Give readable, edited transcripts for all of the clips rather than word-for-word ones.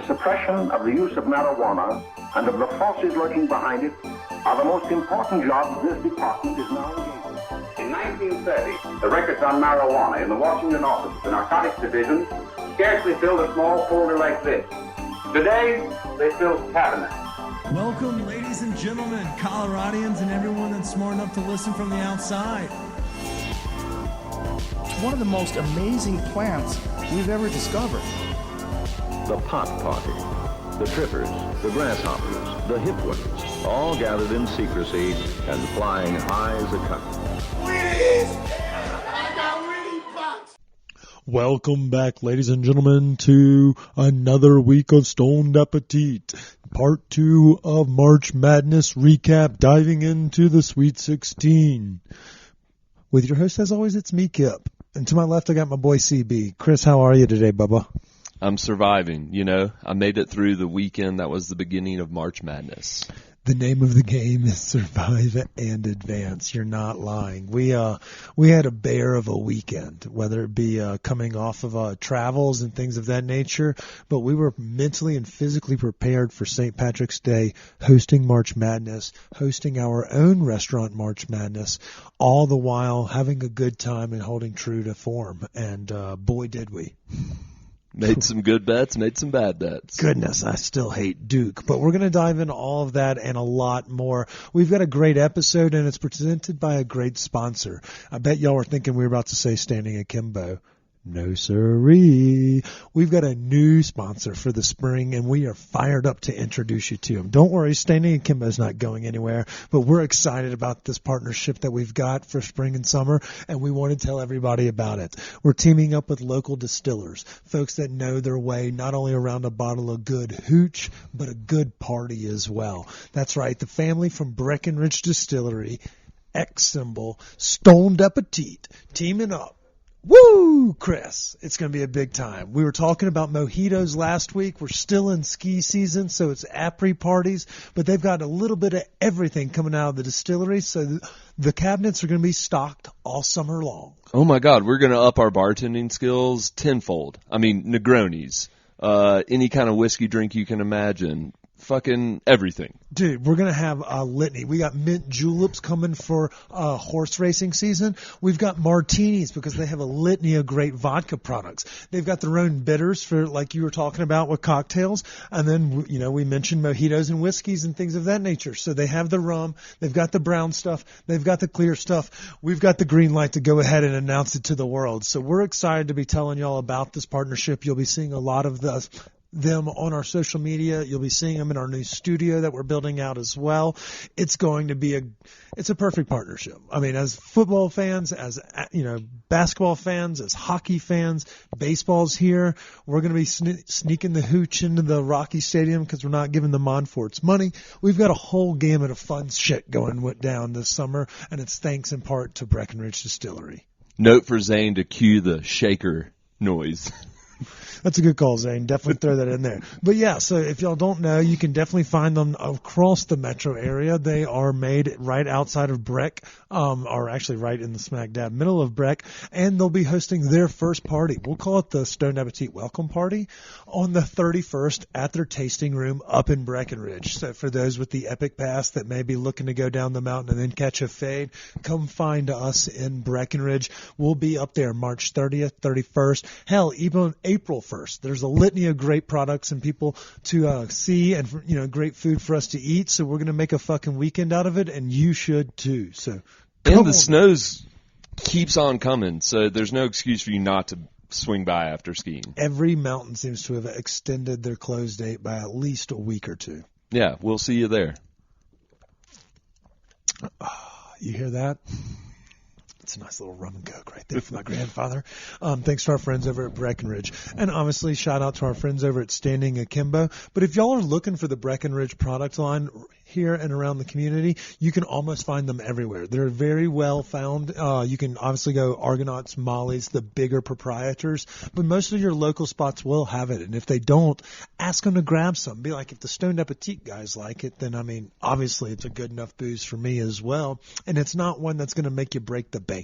the suppression of the use of marijuana and of the forces lurking behind it are the most important jobs this department is now engaged in. In 1930, the records on marijuana in the Washington office of the Narcotics Division scarcely filled a small folder like this. Today, they fill cabinets. Welcome, ladies and gentlemen, Coloradians and everyone that's smart enough to listen from the outside. One of the most amazing plants we've ever discovered. The pot party, the trippers, the grasshoppers, the hip ones, all gathered in secrecy and flying high as a kite. Welcome back, ladies and gentlemen, to another week of Stoned Appetite, part 2 of March Madness recap, diving into the Sweet 16. With your host, as always, it's me, Kip. And to my left, I got my boy, CB. Chris, how are you today, Bubba? I'm surviving, you know. I made it through the weekend that was the beginning of March Madness. The name of the game is Survive and Advance. You're not lying. We had a bear of a weekend, whether it be coming off of travels and things of that nature, but we were mentally and physically prepared for St. Patrick's Day, hosting March Madness, hosting our own restaurant March Madness, all the while having a good time and holding true to form. And boy, did we. Made some good bets, made some bad bets. Goodness, I still hate Duke. But we're going to dive into all of that and a lot more. We've got a great episode, and it's presented by a great sponsor. I bet y'all were thinking we were about to say Standing Akimbo. No, sirree. We've got a new sponsor for the spring, and we are fired up to introduce you to them. Don't worry, Standing Akimbo is not going anywhere, but we're excited about this partnership that we've got for spring and summer, and we want to tell everybody about it. We're teaming up with local distillers, folks that know their way not only around a bottle of good hooch, but a good party as well. That's right, the family from Breckenridge Distillery, X symbol, Stoned Appetite, teaming up. Woo, Chris, it's going to be a big time. We were talking about mojitos last week. We're still in ski season, so it's après parties, but they've got a little bit of everything coming out of the distillery, so the cabinets are going to be stocked all summer long. Oh my God, we're going to up our bartending skills tenfold. I mean, Negronis, any kind of whiskey drink you can imagine. Fucking everything. Dude, we're going to have a litany. We got mint juleps coming for horse racing season. We've got martinis because they have a litany of great vodka products. They've got their own bitters for, like you were talking about, with cocktails. And then, you know, we mentioned mojitos and whiskeys and things of that nature. So they have the rum. They've got the brown stuff. They've got the clear stuff. We've got the green light to go ahead and announce it to the world. So we're excited to be telling y'all about this partnership. You'll be seeing a lot of them on our social media. You'll be seeing them in our new studio that we're building out as well. It's going to be it's a perfect partnership. I mean, as football fans, as, you know, basketball fans, as hockey fans, baseball's here. We're going to be sneaking the hooch into the Rocky Stadium because we're not giving the Monforts money. We've got a whole gamut of fun shit going down this summer, and it's thanks in part to Breckenridge Distillery. Note for Zane to cue the shaker noise. That's a good call, Zane. Definitely throw that in there. But yeah, so if y'all don't know, you can definitely find them across the metro area. They are made right outside of Breck, or actually right in the smack dab middle of Breck, and they'll be hosting their first party. We'll call it the Stoned Appetite Welcome Party on the 31st at their tasting room up in Breckenridge. So for those with the Epic Pass that may be looking to go down the mountain and then catch a fade, come find us in Breckenridge. We'll be up there March 30th, 31st, hell, even April 1st. There's a litany of great products and people to see, and, you know, great food for us to eat. So we're going to make a fucking weekend out of it, and you should too. So, and the snows keeps on coming, so there's no excuse for you not to swing by after skiing. Every mountain seems to have extended their close date by at least a week or two. Yeah, we'll see you there. You hear that? It's a nice little rum and coke right there for my grandfather. Thanks to our friends over at Breckenridge. And obviously, shout out to our friends over at Standing Akimbo. But if y'all are looking for the Breckenridge product line here and around the community, you can almost find them everywhere. They're very well found. You can obviously go Argonauts, Molly's, the bigger proprietors, but most of your local spots will have it. And if they don't, ask them to grab some. Be like, if the Stoned Appetite guys like it, then, I mean, obviously it's a good enough booze for me as well. And it's not one that's going to make you break the bank.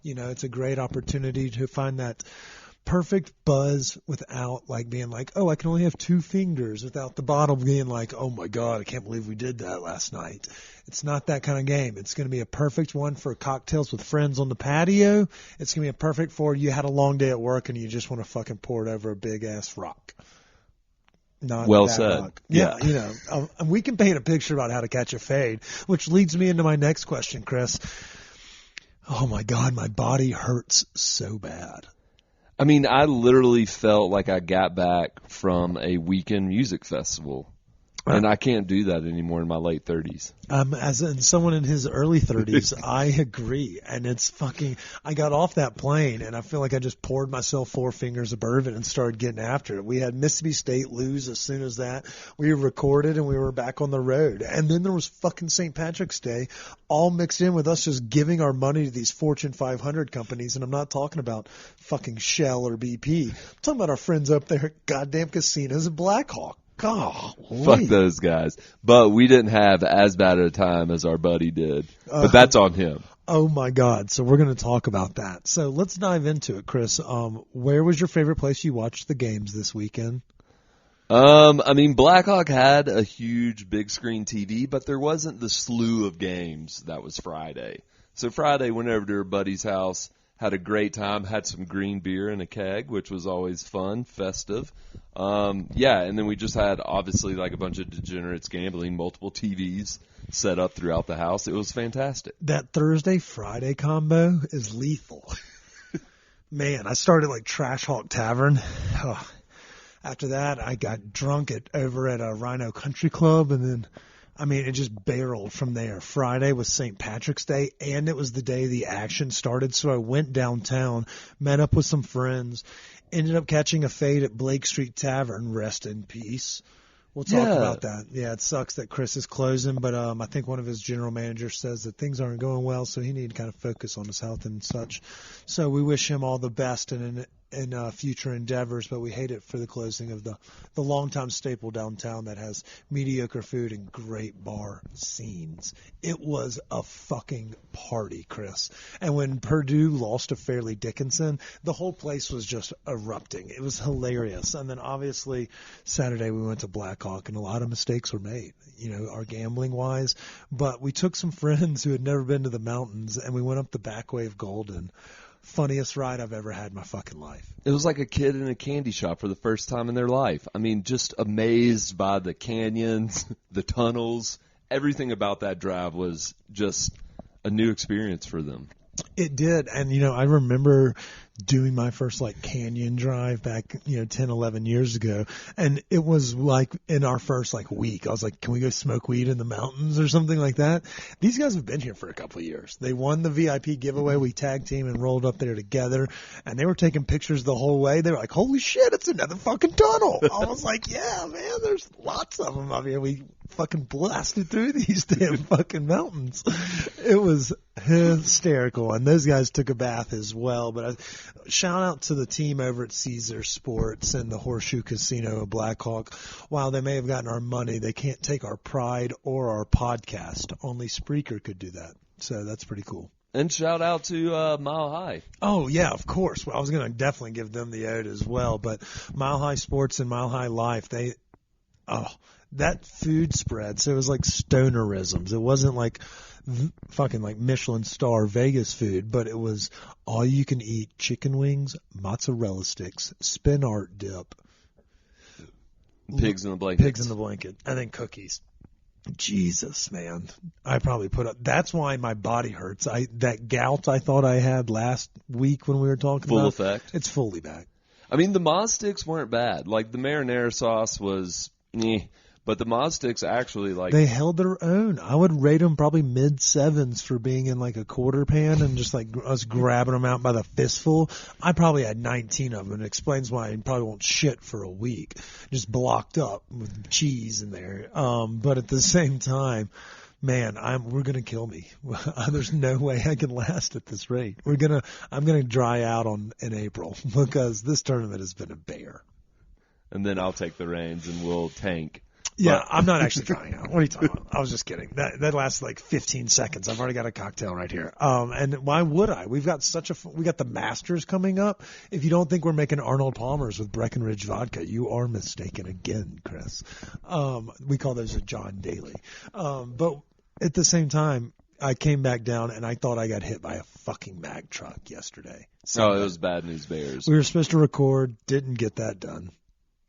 You know, it's a great opportunity to find that perfect buzz without like being like, oh, I can only have 2 fingers, without the bottle being like, oh my God, I can't believe we did that last night. It's not that kind of game. It's going to be a perfect one for cocktails with friends on the patio. It's going to be a perfect for you had a long day at work and you just want to fucking pour it over a big ass rock. Not well that said. rock. Yeah, you know, we can paint a picture about how to catch a fade, which leads me into my next question, Chris. Oh my God, my body hurts so bad. I mean, I literally felt like I got back from a weekend music festival. And I can't do that anymore in my late 30s. As in someone in his early 30s, I agree. And it's fucking, I got off that plane and I feel like I just poured myself 4 fingers of bourbon and started getting after it. We had Mississippi State lose as soon as that. We recorded and we were back on the road. And then there was fucking St. Patrick's Day all mixed in with us just giving our money to these Fortune 500 companies. And I'm not talking about fucking Shell or BP. I'm talking about our friends up there at goddamn casinos at Blackhawk. God, fuck those guys. But we didn't have as bad a time as our buddy did. But that's on him. Oh my God. So we're going to talk about that. So let's dive into it, Chris. Where was your favorite place you watched the games this weekend? I mean, Blackhawk had a huge big screen TV, but there wasn't the slew of games that was Friday. So Friday, went over to our buddy's house, had a great time, had some green beer in a keg, which was always fun, festive. Yeah, and then we just had, obviously, like a bunch of degenerates gambling, multiple TVs set up throughout the house. It was fantastic. That Thursday-Friday combo is lethal. Man, I started like Trash Hawk Tavern. Oh. After that, I got drunk over at a Rhino Country Club, and then, I mean, it just barreled from there. Friday was St. Patrick's Day, and it was the day the action started, so I went downtown, met up with some friends, ended up catching a fade at Blake Street Tavern. Rest in peace. We'll talk about that. Yeah, it sucks that Chris is closing, but I think one of his general managers says that things aren't going well, so he needed to kind of focus on his health and such. So we wish him all the best in future endeavors, but we hate it for the closing of the longtime staple downtown that has mediocre food and great bar scenes. It was a fucking party, Chris. And when Purdue lost to Fairleigh Dickinson, the whole place was just erupting. It was hilarious. And then obviously Saturday we went to Blackhawk and a lot of mistakes were made, you know, our gambling wise. But we took some friends who had never been to the mountains and we went up the back way of Golden. Funniest ride I've ever had in my fucking life. It was like a kid in a candy shop for the first time in their life. I mean, just amazed by the canyons, the tunnels. Everything about that drive was just a new experience for them. It did. And, you know, I remember doing my first, like, canyon drive back, 10, 11 years ago. And it was, like, in our first, like, week. I was like, can we go smoke weed in the mountains or something like that? These guys have been here for a couple of years. They won the VIP giveaway. We tag team and rolled up there together. And they were taking pictures the whole way. They were like, holy shit, it's another fucking tunnel. I was like, yeah, man, there's lots of them up here. We fucking blasted through these damn fucking mountains. It was hysterical. And those guys took a bath as well. But shout out to the team over at Caesar Sports and the Horseshoe Casino of Blackhawk. While they may have gotten our money, they can't take our pride or our podcast. Only Spreaker could do that. So that's pretty cool. And shout out to Mile High. Oh, yeah, of course. Well, I was going to definitely give them the ode as well. But Mile High Sports and Mile High Life, that food spread, so it was like stonerisms. It wasn't like fucking like Michelin star Vegas food, but it was all you can eat chicken wings, mozzarella sticks, spin art dip, pigs in the blanket, and then cookies. Jesus, man. I probably put up. That's why my body hurts. That gout I thought I had last week when we were talking full about effect. It's fully back. I mean, the Moz sticks weren't bad. Like the marinara sauce was but the Moz sticks actually, like, they held their own. I would rate them probably mid-sevens for being in like a quarter pan and just like us grabbing them out by the fistful. I probably had 19 of them. It explains why I probably won't shit for a week. Just blocked up with cheese in there. But at the same time, man, we're gonna kill me. There's no way I can last at this rate. I'm gonna dry out in April because this tournament has been a bear. And then I'll take the reins and we'll tank. Yeah, I'm not actually trying out. What are you talking about? I was just kidding. That lasts like 15 seconds. I've already got a cocktail right here. And why would I? We got the Masters coming up. If you don't think we're making Arnold Palmer's with Breckenridge vodka, you are mistaken again, Chris. We call those a John Daly. But at the same time, I came back down and I thought I got hit by a fucking Mag truck yesterday. So it was bad news bears. We were supposed to record, didn't get that done.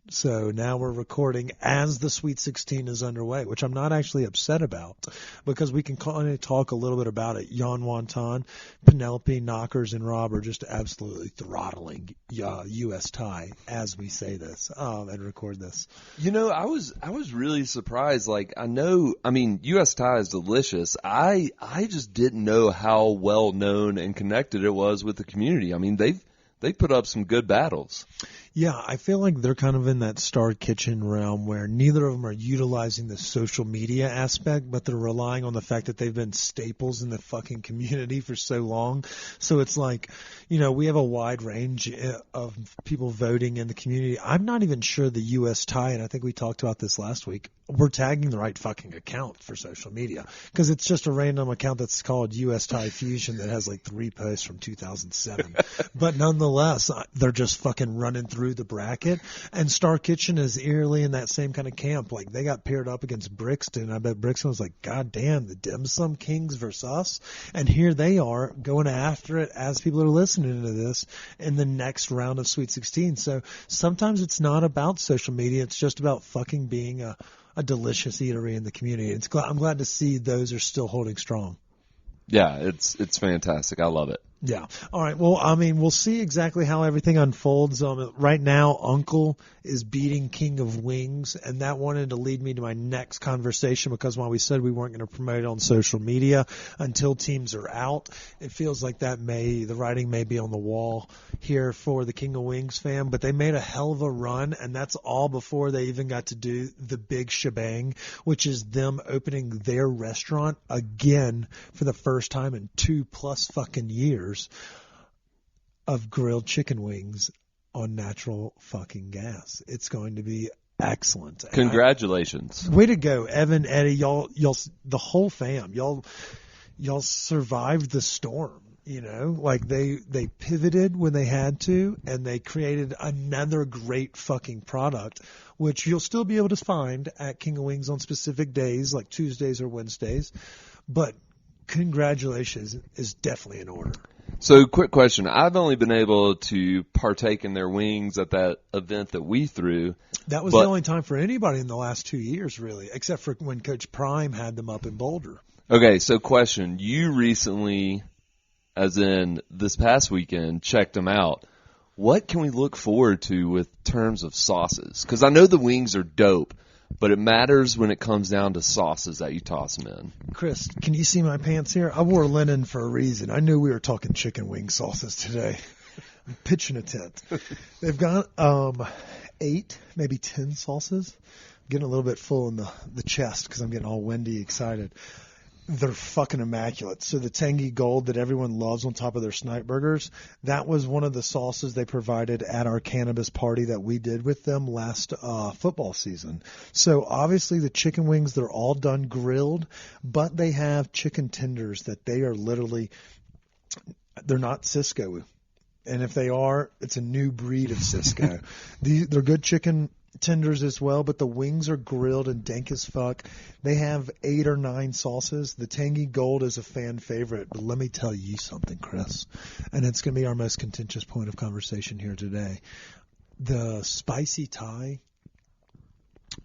So now we're recording as the Sweet 16 is underway, which I'm not actually upset about because we can kind of talk a little bit about it. Jan Wonton, Penelope, Knockers, and Rob are just absolutely throttling U.S. tie as we say this and record this. You know, I was really surprised. Like, U.S. tie is delicious. I just didn't know how well known and connected it was with the community. I mean, they put up some good battles. Yeah, I feel like they're kind of in that Star Kitchen realm where neither of them are utilizing the social media aspect, but they're relying on the fact that they've been staples in the fucking community for so long. So it's like, you know, we have a wide range of people voting in the community. I'm not even sure the U.S. tie, and I think we talked about this last week, we're tagging the right fucking account for social media because it's just a random account that's called U.S. Tie Fusion that has like 3 posts from 2007. But nonetheless, they're just fucking running through the bracket. And Star Kitchen is eerily in that same kind of camp. Like they got paired up against Brixton. I bet Brixton was like, God damn, the Dim Sum Kings versus us. And here they are going after it as people are listening to this in the next round of Sweet 16. So sometimes it's not about social media. It's just about fucking being a delicious eatery in the community. I'm glad to see those are still holding strong. Yeah, it's fantastic. I love it. Yeah. All right. Well, I mean, we'll see exactly how everything unfolds. Right now, Uncle is beating King of Wings, and that wanted to lead me to my next conversation because while we said we weren't going to promote it on social media until teams are out, it feels like the writing may be on the wall here for the King of Wings fan, but they made a hell of a run, and that's all before they even got to do the big shebang, which is them opening their restaurant again for the first time in 2+ fucking years of grilled chicken wings on natural fucking gas. It's going to be excellent. Congratulations. Way to go, Evan, Eddie, y'all, the whole fam. Y'all survived the storm, you know? Like they pivoted when they had to and they created another great fucking product, which you'll still be able to find at King of Wings on specific days like Tuesdays or Wednesdays. But congratulations is definitely in order. So, quick question. I've only been able to partake in their wings at that event that we threw. That was the only time for anybody in the last 2 years, really, except for when Coach Prime had them up in Boulder. Okay, so question. You recently, as in this past weekend, checked them out. What can we look forward to with terms of sauces? Because I know the wings are dope, but it matters when it comes down to sauces that you toss them in. Chris, can you see my pants here? I wore linen for a reason. I knew we were talking chicken wing sauces today. I'm pitching a tent. They've got 8, maybe 10 sauces. I'm getting a little bit full in the chest because I'm getting all windy excited. They're fucking immaculate. So the tangy gold that everyone loves on top of their snipe burgers, that was one of the sauces they provided at our cannabis party that we did with them last football season. So obviously the chicken wings, they're all done grilled, but they have chicken tenders that they are literally, they're not Cisco. And if they are, it's a new breed of Cisco. They're good chicken tenders as well, but the wings are grilled and dank as fuck. They have 8 or 9 sauces. The tangy gold is a fan favorite, but let me tell you something, Chris, and it's going to be our most contentious point of conversation here today. The spicy Thai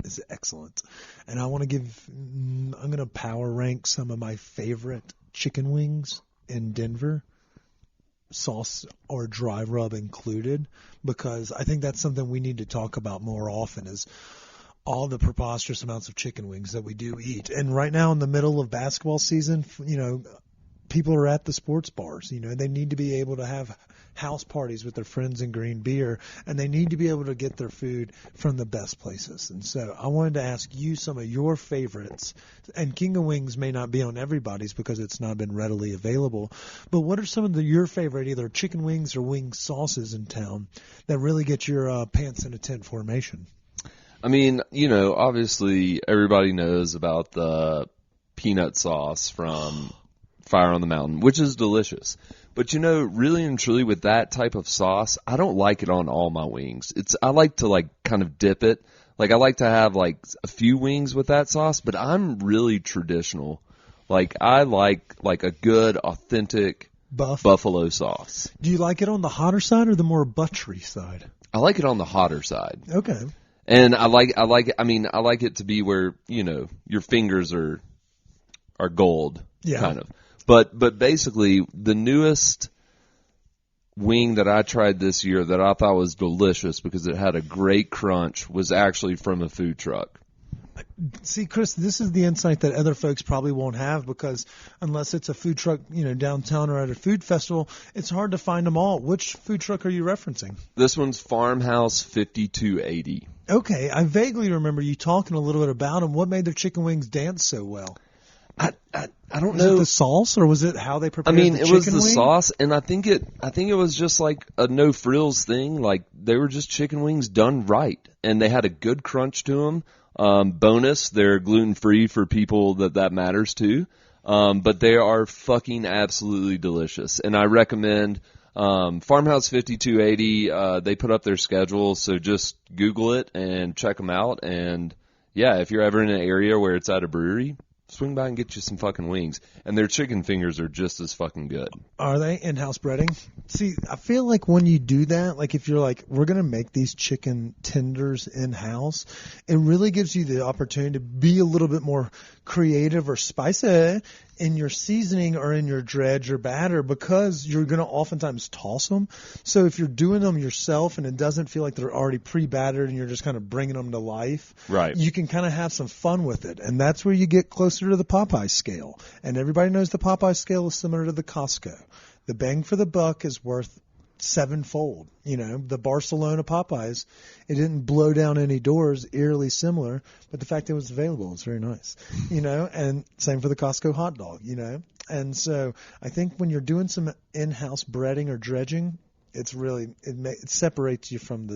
is excellent, and I'm going to power rank some of my favorite chicken wings in Denver, sauce or dry rub included, because I think that's something we need to talk about more often is all the preposterous amounts of chicken wings that we do eat. And right now in the middle of basketball season, you know, people are at the sports bars, you know, they need to be able to have house parties with their friends and green beer, and they need to be able to get their food from the best places. And so I wanted to ask you some of your favorites, and King of Wings may not be on everybody's because it's not been readily available, but what are some of your favorite either chicken wings or wing sauces in town that really get your pants in a tent formation? I mean, obviously everybody knows about the peanut sauce from Fire on the Mountain, which is delicious. But really and truly with that type of sauce, I don't like it on all my wings. I like to kind of dip it. I like to have a few wings with that sauce, but I'm really traditional. I like a good, authentic buffalo sauce. Do you like it on the hotter side or the more buttery side? I like it on the hotter side. Okay. And I like it to be where, your fingers are gold, kind of. But basically, the newest wing that I tried this year that I thought was delicious because it had a great crunch was actually from a food truck. See, Chris, this is the insight that other folks probably won't have because unless it's a food truck, downtown or at a food festival, it's hard to find them all. Which food truck are you referencing? This one's Farmhouse 5280. Okay, I vaguely remember you talking a little bit about them. What made their chicken wings dance so well? I don't know. Was it the sauce or was it how they prepared the chicken wing? It was the sauce, and I think it was just like a no frills thing. They were just chicken wings done right, and they had a good crunch to them. Bonus, they're gluten-free for people that matters to. But they are fucking absolutely delicious. And I recommend, Farmhouse 5280, they put up their schedule, so just Google it and check them out. And yeah, if you're ever in an area where it's at a brewery, swing by and get you some fucking wings. And their chicken fingers are just as fucking good. Are they in-house breading? See, I feel like when you do that, if you're we're going to make these chicken tenders in-house, it really gives you the opportunity to be a little bit more creative or spicy in your seasoning or in your dredge or batter because you're going to oftentimes toss them. So if you're doing them yourself and it doesn't feel like they're already pre-battered and you're just kind of bringing them to life, right, you can kind of have some fun with it. And that's where you get closer to the Popeye scale. And everybody knows the Popeye scale is similar to the Costco. The bang for the buck is worth sevenfold. The Barcelona Popeyes, it didn't blow down any doors, eerily similar, but the fact it was available is very nice, and same for the Costco hot dog, and so I think when you're doing some in-house breading or dredging, it's really, it separates you from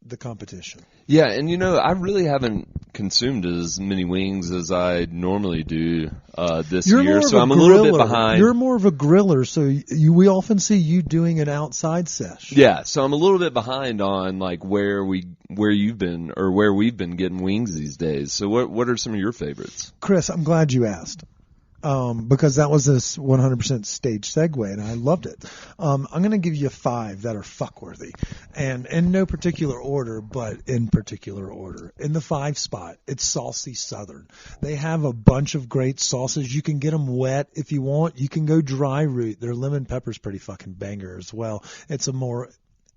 the competition. Yeah, and I really haven't consumed as many wings as I normally do this year, so I'm a little bit behind. You're more of a griller, so we often see you doing an outside sesh. Yeah, so I'm a little bit behind on where you've been or where we've been getting wings these days. So what are some of your favorites? Chris, I'm glad you asked. Because that was this 100% stage segue, and I loved it. I'm going to give you 5 that are fuckworthy, and in no particular order, but in particular order. In the 5 spot, it's Saucy Southern. They have a bunch of great sauces. You can get them wet if you want. You can go dry root. Their lemon pepper's pretty fucking banger as well. It's a more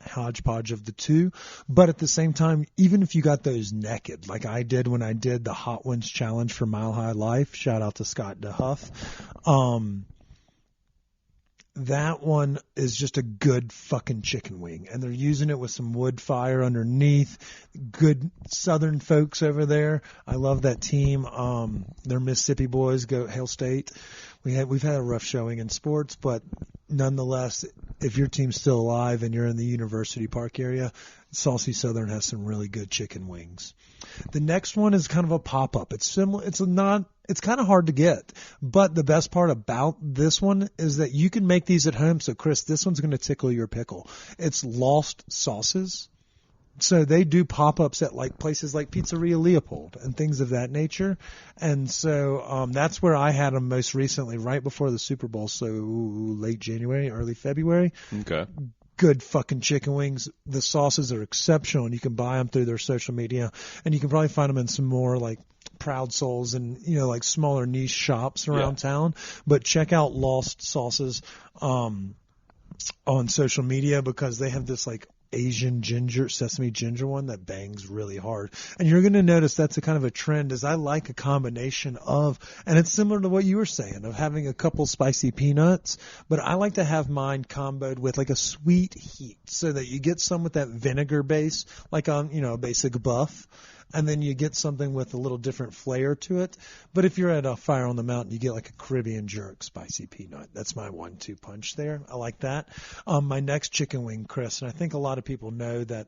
hodgepodge of the two, but at the same time, even if you got those naked, like I did when I did the Hot Ones Challenge for Mile High Life, shout out to Scott DeHuff, that one is just a good fucking chicken wing, and they're using it with some wood fire underneath. Good Southern folks over there. I love that team. They're Mississippi boys. Go Hail State. We've had a rough showing in sports, but nonetheless, if your team's still alive and you're in the University Park area, Saucy Southern has some really good chicken wings. The next one is kind of a pop-up. It's similar. It's kind of hard to get, but the best part about this one is that you can make these at home. So Chris, this one's going to tickle your pickle. It's Lost Sauces. So they do pop-ups at places like Pizzeria Leopold and things of that nature. And so that's where I had them most recently, right before the Super Bowl. So late January, early February. Okay. Good fucking chicken wings. The sauces are exceptional, and you can buy them through their social media. And you can probably find them in some more Proud Souls and, smaller niche shops around town. But check out Lost Sauces on social media because they have this Asian sesame ginger one that bangs really hard. And you're going to notice that's a kind of a trend is I like a combination of, and it's similar to what you were saying of having a couple spicy peanuts, but I like to have mine comboed with a sweet heat so that you get some with that vinegar base, on, a basic buff. And then you get something with a little different flair to it. But if you're at a Fire on the Mountain, you get a Caribbean jerk spicy peanut. That's my 1-2 punch there. I like that. My next chicken wing, Chris, and I think a lot of people know that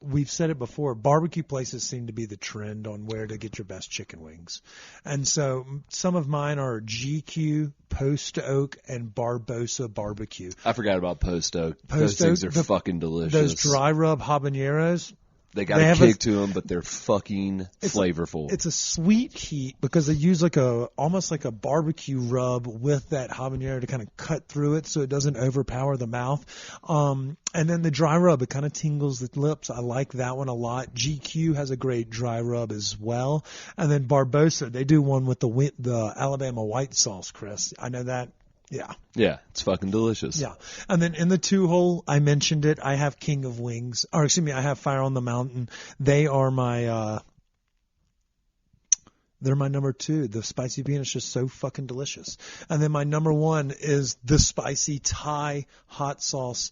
we've said it before, barbecue places seem to be the trend on where to get your best chicken wings. And so some of mine are GQ, Post Oak, and Barbosa Barbecue. I forgot about Post Oak. Those Post things Oak, are fucking delicious. Those dry rub habaneros. They got a kick to them, but they're fucking flavorful. It's a sweet heat because they use almost like a barbecue rub with that habanero to kind of cut through it so it doesn't overpower the mouth. And then the dry rub, it kind of tingles the lips. I like that one a lot. GQ has a great dry rub as well. And then Barbosa, they do one with the Alabama white sauce, Chris. I know that. Yeah. Yeah, it's fucking delicious. Yeah. And then in the 2-hole, I mentioned it, I have King of Wings. Or excuse me, I have Fire on the Mountain. They are they're my number 2. The spicy bean is just so fucking delicious. And then my number 1 is the spicy Thai hot sauce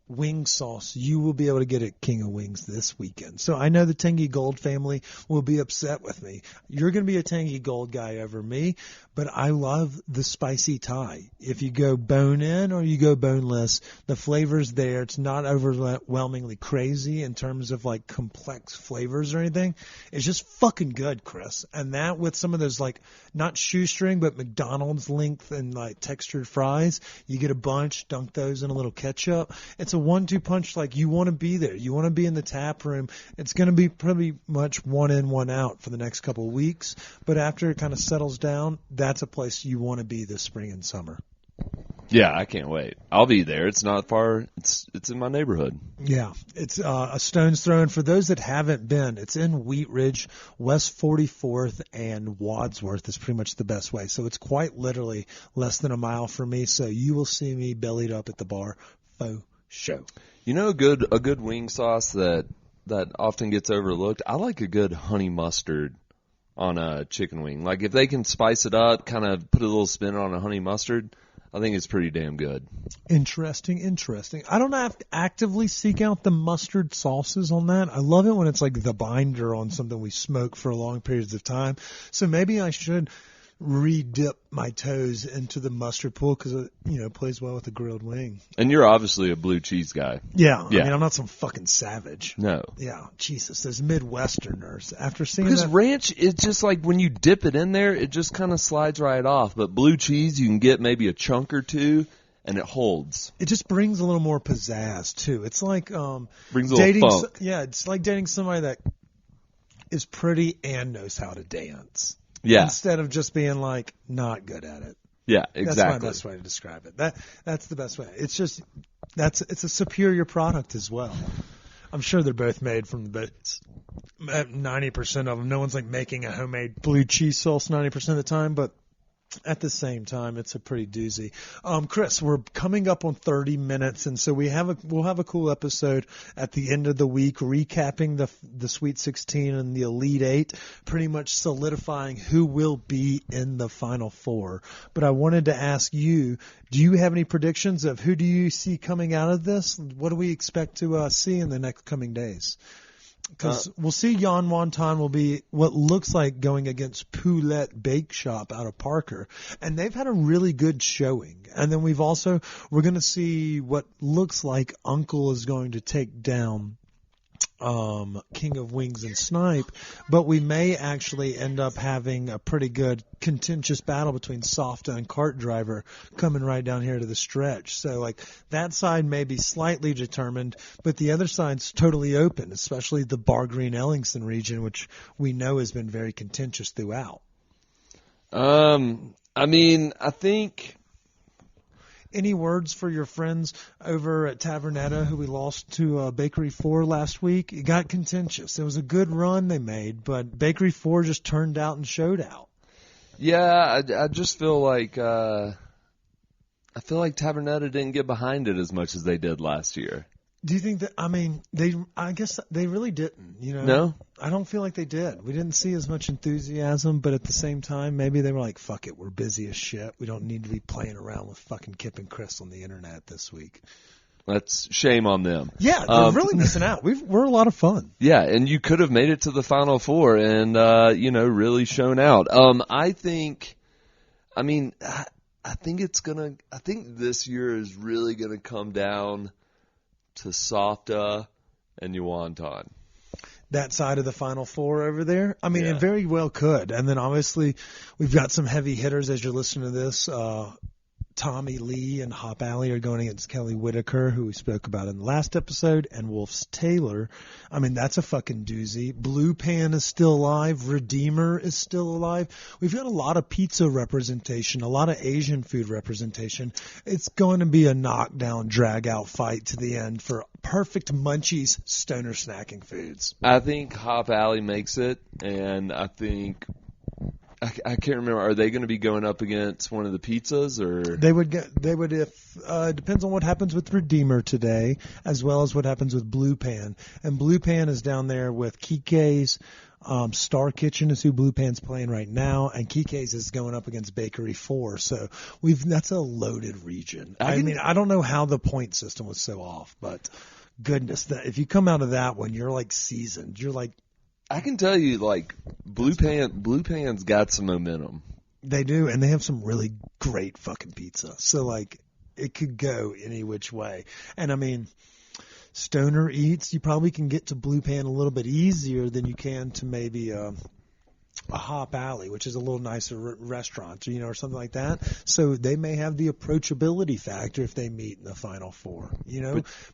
wing sauce. You will be able to get at King of Wings this weekend. So I know the Tangy Gold family will be upset with me. You're going to be a Tangy Gold guy over me, but I love the spicy Thai. If you go bone in or you go boneless, the flavor's there. It's not overwhelmingly crazy in terms of like complex flavors or anything. It's just fucking good, Chris. And that with some of those like not shoestring, but McDonald's length and like textured fries, you get a bunch, dunk those in a little ketchup. It's a 1-2 punch. Like you want to be there. You want to be in the tap room. It's going to be pretty much 1 in, 1 out for the next couple of weeks. But after it kind of settles down, that's a place you want to be this spring and summer. Yeah, I can't wait. I'll be there. It's not far. It's in my neighborhood. Yeah, it's a stone's throw. And for those that haven't been, it's in Wheat Ridge, West 44th, and Wadsworth is pretty much the best way. So it's quite literally less than a mile from me. So you will see me bellied up at the bar. Faux show. You know, a good wing sauce that often gets overlooked. I like a good honey mustard on a chicken wing. Like if they can spice it up, kind of put a little spin on a honey mustard, I think it's pretty damn good. Interesting. I don't have to actively seek out the mustard sauces on that. I love it when it's like the binder on something we smoke for long periods of time. So maybe I should re-dip my toes into the mustard pool because it, plays well with a grilled wing. And you're obviously a blue cheese guy. Yeah. I mean, I'm not some fucking savage. No. Yeah. Jesus, those Midwesterners. After seeing because that, ranch, it's just like when you dip it in there, it just kind of slides right off. But blue cheese, you can get maybe a chunk or two, and it holds. It just brings a little more pizzazz too. It's like brings a little funk. It's like dating somebody that is pretty and knows how to dance. Yeah. Instead of just being like not good at it. Yeah, exactly. That's my best way to describe it. That's the best way. It's just it's a superior product as well. I'm sure they're both made from the best. 90% of them. No one's like making a homemade blue cheese sauce 90% of the time, but at the same time, it's a pretty doozy. Chris, we're coming up on 30 minutes, and so we'll have a cool episode at the end of the week recapping the Sweet 16 and the Elite 8, pretty much solidifying who will be in the Final Four. But I wanted to ask you, do you have any predictions of who do you see coming out of this? What do we expect to see in the next coming days? Because we'll see Jan Wonton will be what looks like going against Poulette Bake Shop out of Parker. And they've had a really good showing. And then we're going to see what looks like Uncle is going to take down King of Wings and Snipe, but we may actually end up having a pretty good contentious battle between Softa and Cart Driver coming right down here to the stretch. So like that side may be slightly determined, but the other side's totally open, especially the Bar Green Ellingson region, which we know has been very contentious throughout. I mean, I think. Any words for your friends over at Tavernetta who we lost to Bakery 4 last week? It got contentious. It was a good run they made, but Bakery 4 just turned out and showed out. Yeah, I just feel like Tavernetta didn't get behind it as much as they did last year. Do you think that? I mean, I guess they really didn't. No, I don't feel like they did. We didn't see as much enthusiasm, but at the same time, maybe they were like, "Fuck it, we're busy as shit. We don't need to be playing around with fucking Kip and Chris on the internet this week." That's shame on them. Yeah, they're really missing out. We're a lot of fun. Yeah, and you could have made it to the Final Four and really shown out. I think this year is really gonna come down to Softa and you wonton. That side of the Final Four over there. I mean, Yeah. it very well could. And then obviously we've got some heavy hitters as you're listening to this. Tommy Lee and Hop Alley are going against Kelly Whitaker, who we spoke about in the last episode, and Wolf's Taylor. I mean, that's a fucking doozy. Blue Pan is still alive. Redeemer is still alive. We've got a lot of pizza representation, a lot of Asian food representation. It's going to be a knockdown, drag-out fight to the end for perfect munchies, stoner snacking foods. I think Hop Alley makes it, and I think I can't remember. Are they going to be going up against one of the pizzas, or They would if it depends on what happens with Redeemer today, as well as what happens with Blue Pan. And Blue Pan is down there with Kike's. Star Kitchen is who Blue Pan's playing right now, and Kike's is going up against Bakery 4. So that's a loaded region. I mean, I don't know how the point system was so off, but goodness, if you come out of that one, you're like seasoned. You're like, I can tell you, like Blue Pan's got some momentum. they do, and they have some really great fucking pizza. So like, it could go any which way. And I mean, Stoner Eats, you probably can get to Blue Pan a little bit easier than you can to maybe a Hop Alley, which is a little nicer restaurant, or something like that. So they may have the approachability factor if they meet in the Final Four,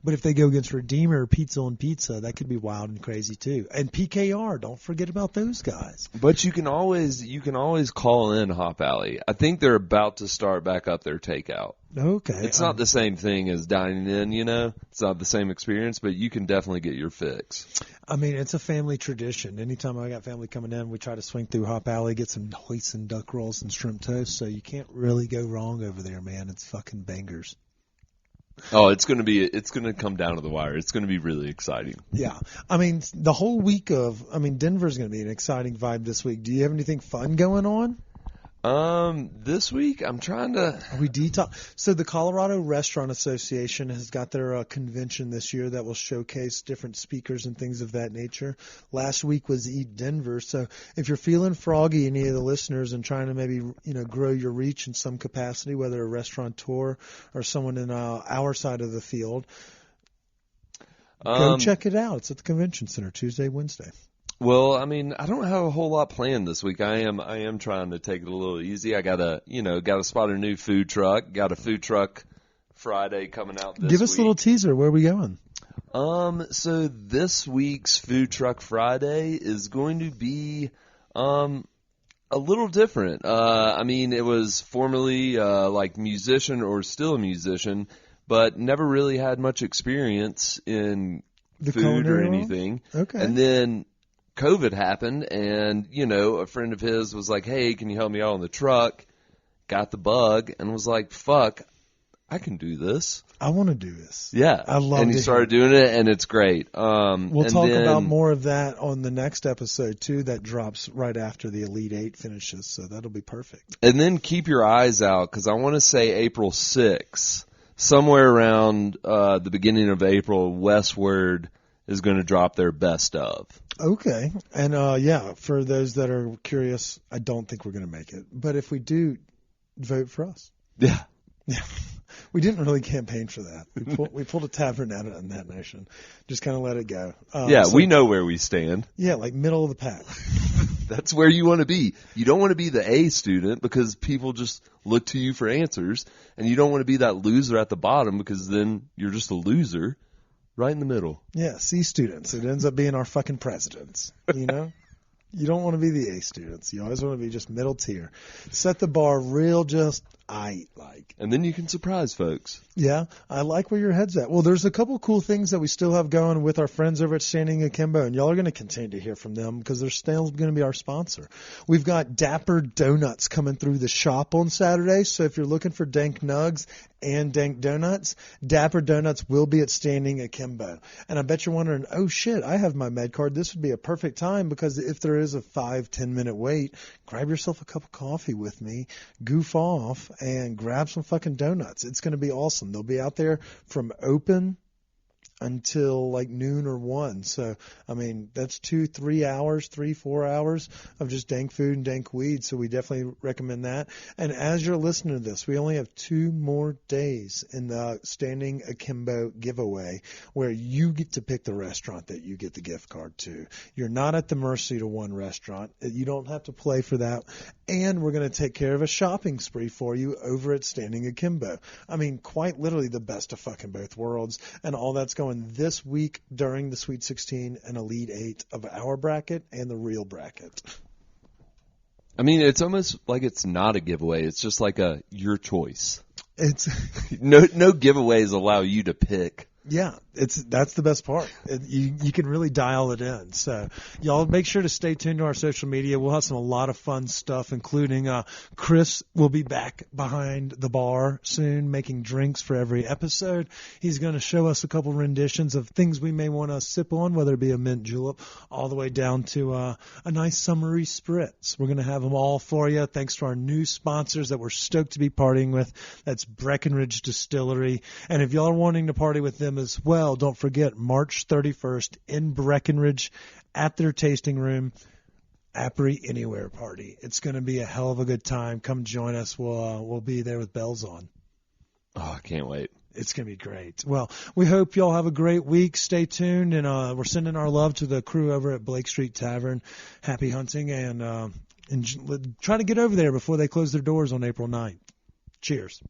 But if they go against Redeemer, Pizza and Pizza, that could be wild and crazy too. And PKR, don't forget about those guys. But you can always call in Hop Alley. I think they're about to start back up their takeout. Okay. It's not the same thing as dining in, It's not the same experience, but you can definitely get your fix. I mean, it's a family tradition. Anytime I got family coming in, we try to swing through Hop Alley, get some hoisin duck rolls and shrimp toast. So you can't really go wrong over there, man. It's fucking bangers. Oh, it's going to come down to the wire. It's going to be really exciting. Yeah. I mean, the whole week Denver's going to be an exciting vibe this week. Do you have anything fun going on? This week I'm trying to. Are we detox? So the Colorado Restaurant Association has got their convention this year that will showcase different speakers and things of that nature. Last week was Eat Denver. So if you're feeling froggy, any of the listeners, and trying to maybe grow your reach in some capacity, whether a restaurateur or someone in our side of the field, go check it out. It's at the convention center Tuesday, Wednesday. Well, I mean, I don't have a whole lot planned this week. I am trying to take it a little easy. I gotta spot a new food truck. Got a food truck Friday coming out this week. Give us a little teaser. Where are we going? So this week's Food Truck Friday is going to be a little different. I mean, it was formerly like musician or still a musician, but never really had much experience in The food or culinary anything. Okay. And then COVID happened, and, a friend of his was like, hey, can you help me out on the truck? Got the bug, and was like, fuck, I can do this. I want to do this. Yeah. I love it. And he started doing it, and it's great. We'll talk about more of that on the next episode, too, that drops right after the Elite Eight finishes, so that'll be perfect. And then keep your eyes out, because I want to say April 6th, somewhere around the beginning of April, Westward is going to drop their best of. Okay. And, for those that are curious, I don't think we're going to make it. But if we do, vote for us. Yeah. Yeah. We didn't really campaign for that. We pulled a tavern out in that nation. Just kind of let it go. We know where we stand. Yeah, like middle of the pack. That's where you want to be. You don't want to be the A student because people just look to you for answers. And you don't want to be that loser at the bottom because then you're just a loser. Right in the middle. Yeah, C students. It ends up being our fucking presidents, You don't want to be the A students. You always want to be just middle tier. Set the bar real just like. And then you can surprise folks. Yeah, I like where your head's at. Well, there's a couple cool things that we still have going with our friends over at Standing Akimbo, and y'all are going to continue to hear from them because they're still going to be our sponsor. We've got Dapper Donuts coming through the shop on Saturday, so if you're looking for dank nugs and dank donuts, Dapper Donuts will be at Standing Akimbo. And I bet you're wondering, oh shit, I have my med card. This would be a perfect time because if there is a 5-10 minute wait, grab yourself a cup of coffee with me, goof off, and grab some fucking donuts. It's going to be awesome. They'll be out there from open until like noon or 1. So, I mean, that's 2-3 hours, 3-4 hours of just dank food and dank weed. So we definitely recommend that. And as you're listening to this, we only have 2 more days in the Standing Akimbo giveaway where you get to pick the restaurant that you get the gift card to. You're not at the mercy to one restaurant. You don't have to play for that. And we're going to take care of a shopping spree for you over at Standing Akimbo. I mean, quite literally the best of fucking both worlds. And all that's going this week during the Sweet 16 and Elite 8 of our bracket and the real bracket. I mean, it's almost like it's not a giveaway. It's just like a your choice. It's no giveaways allow you to pick. Yeah, that's the best part. You can really dial it in. So y'all make sure to stay tuned to our social media. We'll have a lot of fun stuff, including Chris will be back behind the bar soon making drinks for every episode. He's going to show us a couple renditions of things we may want to sip on, whether it be a mint julep all the way down to a nice summery spritz. We're going to have them all for you. Thanks to our new sponsors that we're stoked to be partying with. That's Breckenridge Distillery. And if y'all are wanting to party with them as well, don't forget March 31st in Breckenridge at their tasting room, Apri Anywhere Party. It's going to be a hell of a good time. Come join us. We'll be there with bells on. Oh, I can't wait. It's going to be great. Well, we hope y'all have a great week. Stay tuned, and we're sending our love to the crew over at Blake Street Tavern. Happy hunting, and try to get over there before they close their doors on April 9th. Cheers.